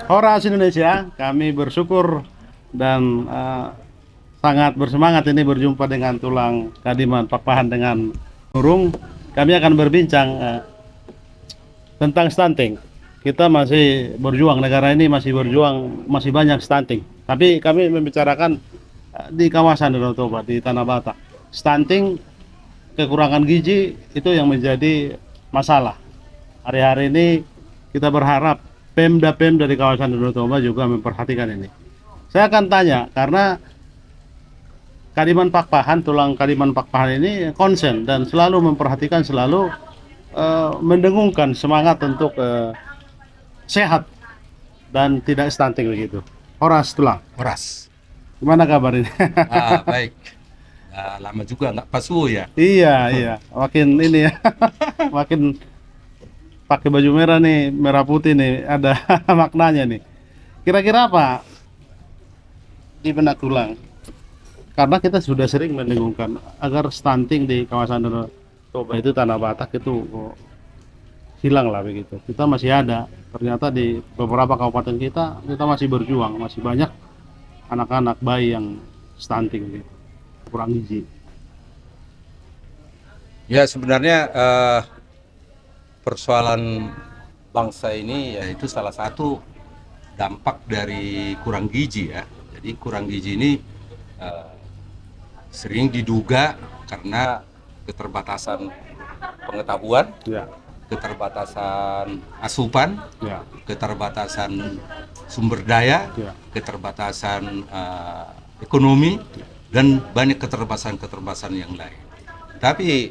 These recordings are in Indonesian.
Horas Indonesia, kami bersyukur dan sangat bersemangat ini berjumpa dengan tulang Kadiman Pakpahan dengan Nurung. Kami akan berbincang tentang stunting. Kita masih berjuang, negara ini masih berjuang, masih banyak stunting. Tapi kami membicarakan di kawasan Danau Toba, di Tanah Batak. Stunting, kekurangan gizi itu yang menjadi masalah. Hari-hari ini kita berharap Pemda-Pemda di kawasan Danau Toba juga memperhatikan ini. Saya akan tanya karena Kadiman Pakpahan, tulang Kadiman Pakpahan ini konsen dan selalu memperhatikan, selalu mendengungkan semangat untuk sehat dan tidak stunting begitu. Horas tulang, Horas. gimana kabar ini? Baik. Lama juga nggak pasu ya. Iya, iya, makin ini ya, makin pakai baju merah nih, merah putih nih, ada maknanya nih. Kira-kira apa di benak tulang? Karena kita sudah sering mendengungkan agar stunting di kawasan Danau Toba itu, Tanah Batak itu hilang lah begitu. Kita masih ada, ternyata di beberapa kabupaten kita masih berjuang, masih banyak anak-anak bayi yang stunting gitu, kurang gizi. Ya sebenarnya persoalan bangsa ini yaitu salah satu dampak dari kurang gizi ya. Jadi kurang gizi ini sering diduga karena keterbatasan pengetahuan, Ya, keterbatasan asupan, ya, keterbatasan sumber daya, ya. keterbatasan ekonomi, dan banyak keterbatasan-keterbatasan yang lain. Tapi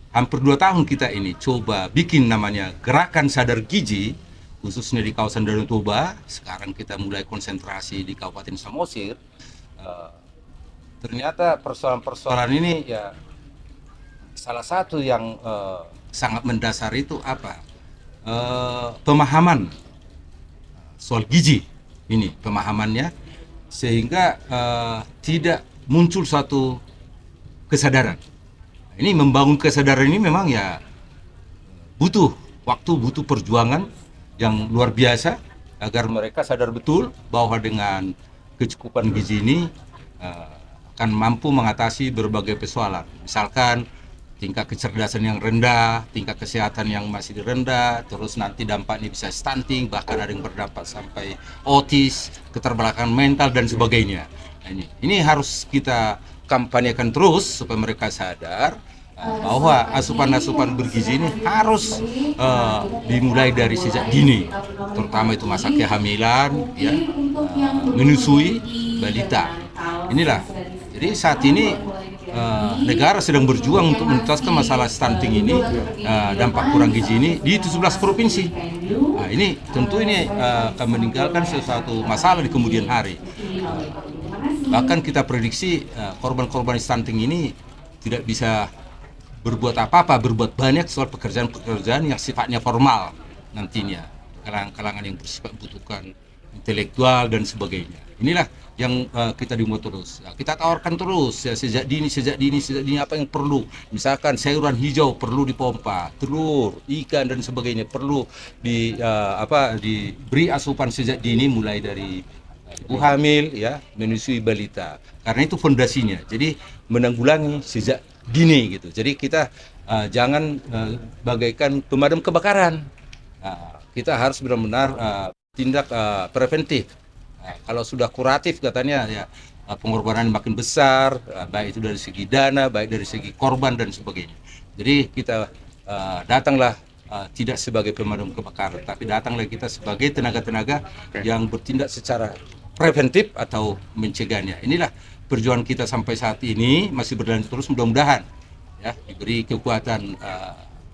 hampir 2 tahun kita ini coba bikin namanya Gerakan Sadar Gizi, khususnya di kawasan Danau Toba. Sekarang kita mulai konsentrasi di Kabupaten Samosir. Ternyata persoalan-persoalan ini ya salah satu yang sangat mendasar itu apa? Pemahaman soal gizi ini, pemahamannya, sehingga tidak muncul satu kesadaran. Ini membangun kesadaran ini memang ya butuh waktu, butuh perjuangan yang luar biasa agar mereka sadar betul bahwa dengan kecukupan gizi ini akan mampu mengatasi berbagai persoalan. Misalkan tingkat kecerdasan yang rendah, tingkat kesehatan yang masih rendah, terus nanti dampaknya bisa stunting, bahkan ada yang berdampak sampai otis, keterbelakangan mental dan sebagainya. Nah, ini harus kita kampanyekan terus supaya mereka sadar bahwa asupan-asupan bergizi ini harus dimulai dari sejak dini, terutama itu masa kehamilan, ya, menyusui balita. Inilah. Jadi saat ini negara sedang berjuang untuk menuntaskan masalah stunting ini, dampak kurang gizi ini di 17 provinsi. Nah, ini tentu ini akan meninggalkan sesuatu masalah di kemudian hari. Bahkan kita prediksi korban-korban stunting ini tidak bisa berbuat apa-apa, berbuat banyak soal pekerjaan-pekerjaan yang sifatnya formal nantinya, kalangan-kalangan yang bersifat butuhkan intelektual dan sebagainya. Inilah yang kita dimulai terus. Ya, kita tawarkan terus ya, sejak dini apa yang perlu. Misalkan sayuran hijau perlu dipompa, telur, ikan dan sebagainya perlu diberi asupan sejak dini, mulai dari ibu hamil ya, menyusui balita. Karena itu fondasinya. Jadi menanggulangi sejak dini gitu. Jadi kita jangan bagaikan pemadam kebakaran. Kita harus benar-benar tindak preventif. Kalau sudah kuratif katanya ya pengorbanan makin besar, baik itu dari segi dana, baik dari segi korban dan sebagainya. Jadi kita datanglah tidak sebagai pemadam kebakaran, tapi datanglah kita sebagai tenaga-tenaga yang bertindak secara preventif atau mencegahnya. Inilah perjuangan kita sampai saat ini, masih berlanjut terus, mudah-mudahan ya diberi kekuatan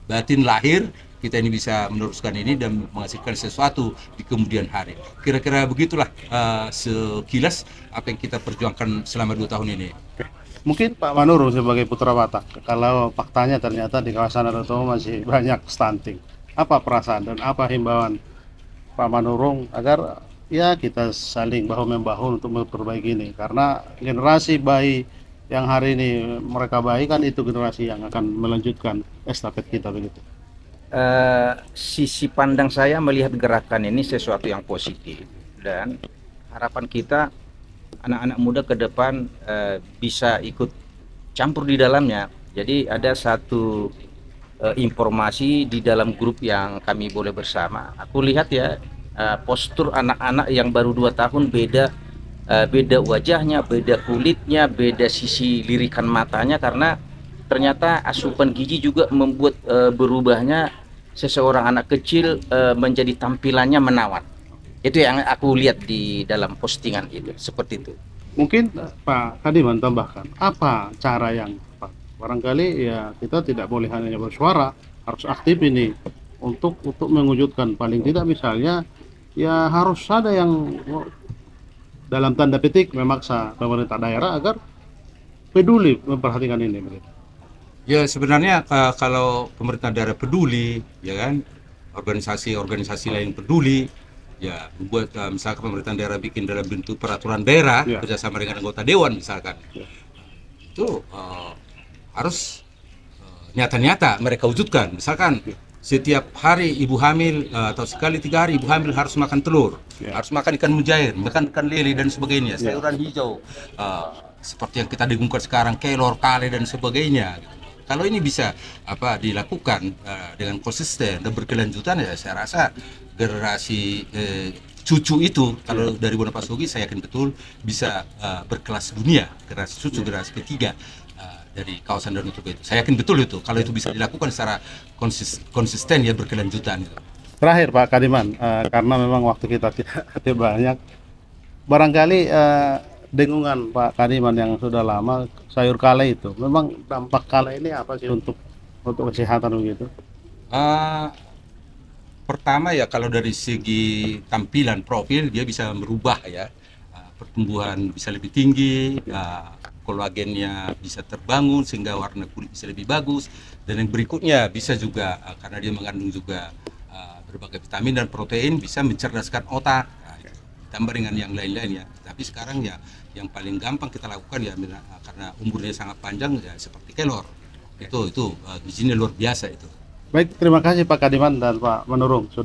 batin lahir, kita ini bisa meneruskan ini dan menghasilkan sesuatu di kemudian hari. Kira-kira begitulah sekilas apa yang kita perjuangkan selama 2 tahun ini. Mungkin Pak Manurung sebagai putra Batak, kalau faktanya ternyata di kawasan Danau Toba masih banyak stunting, apa perasaan dan apa himbauan Pak Manurung agar ya kita saling bahu-membahu untuk memperbaiki ini, karena generasi bayi yang hari ini mereka bayi kan itu generasi yang akan melanjutkan estafet kita begitu. sisi pandang saya melihat gerakan ini sesuatu yang positif, dan harapan kita anak-anak muda ke depan bisa ikut campur di dalamnya. Jadi ada satu informasi di dalam grup yang kami boleh bersama. Aku lihat ya, postur anak-anak yang baru 2 tahun beda wajahnya, beda kulitnya, beda sisi lirikan matanya, karena ternyata asupan gizi juga membuat berubahnya seseorang anak kecil menjadi tampilannya menawan. Itu yang aku lihat di dalam postingan itu, seperti itu. Mungkin Pak Kadiman tambahkan, apa cara yang tepat? Barangkali ya kita tidak boleh hanya bersuara, harus aktif ini untuk mewujudkan, paling tidak misalnya ya harus ada yang dalam tanda petik memaksa pemerintah daerah agar peduli memperhatikan ini begitu. Ya sebenarnya kalau pemerintah daerah peduli, ya kan, organisasi-organisasi lain peduli, ya buat misalkan pemerintah daerah bikin dalam bentuk peraturan daerah Ya. kerjasama dengan anggota dewan misalkan, Ya. itu harus nyata-nyata mereka wujudkan. Misalkan setiap hari ibu hamil atau sekali 3 hari ibu hamil harus makan telur, Ya. harus makan ikan mujair, makan ikan lele dan sebagainya, sayuran hijau, seperti yang kita dengungkan sekarang, kelor, kale dan sebagainya. Kalau ini bisa dilakukan dengan konsisten dan berkelanjutan, ya saya rasa generasi cucu itu kalau dari Bonapasugi saya yakin betul bisa berkelas dunia, generasi cucu, generasi ketiga dari kawasan Danau Toba itu. Saya yakin betul itu kalau itu bisa dilakukan secara konsisten ya, berkelanjutan itu. Terakhir Pak Kadiman, karena memang waktu kita tidak banyak, barangkali dengungan Pak Kadiman yang sudah lama sayur kale itu, memang dampak kale ini apa sih untuk kesehatan begitu? Pertama ya kalau dari segi tampilan profil dia bisa merubah ya, pertumbuhan bisa lebih tinggi, kolagennya bisa terbangun sehingga warna kulit bisa lebih bagus, dan yang berikutnya bisa juga karena dia mengandung juga berbagai vitamin dan protein bisa mencerdaskan otak. Nah, ditambah dengan yang lain-lainnya. Tapi sekarang ya yang paling gampang kita lakukan ya karena umurnya sangat panjang ya seperti kelor. Itu gizinya luar biasa itu. Baik, terima kasih Pak Kadiman dan Pak Manurung sudah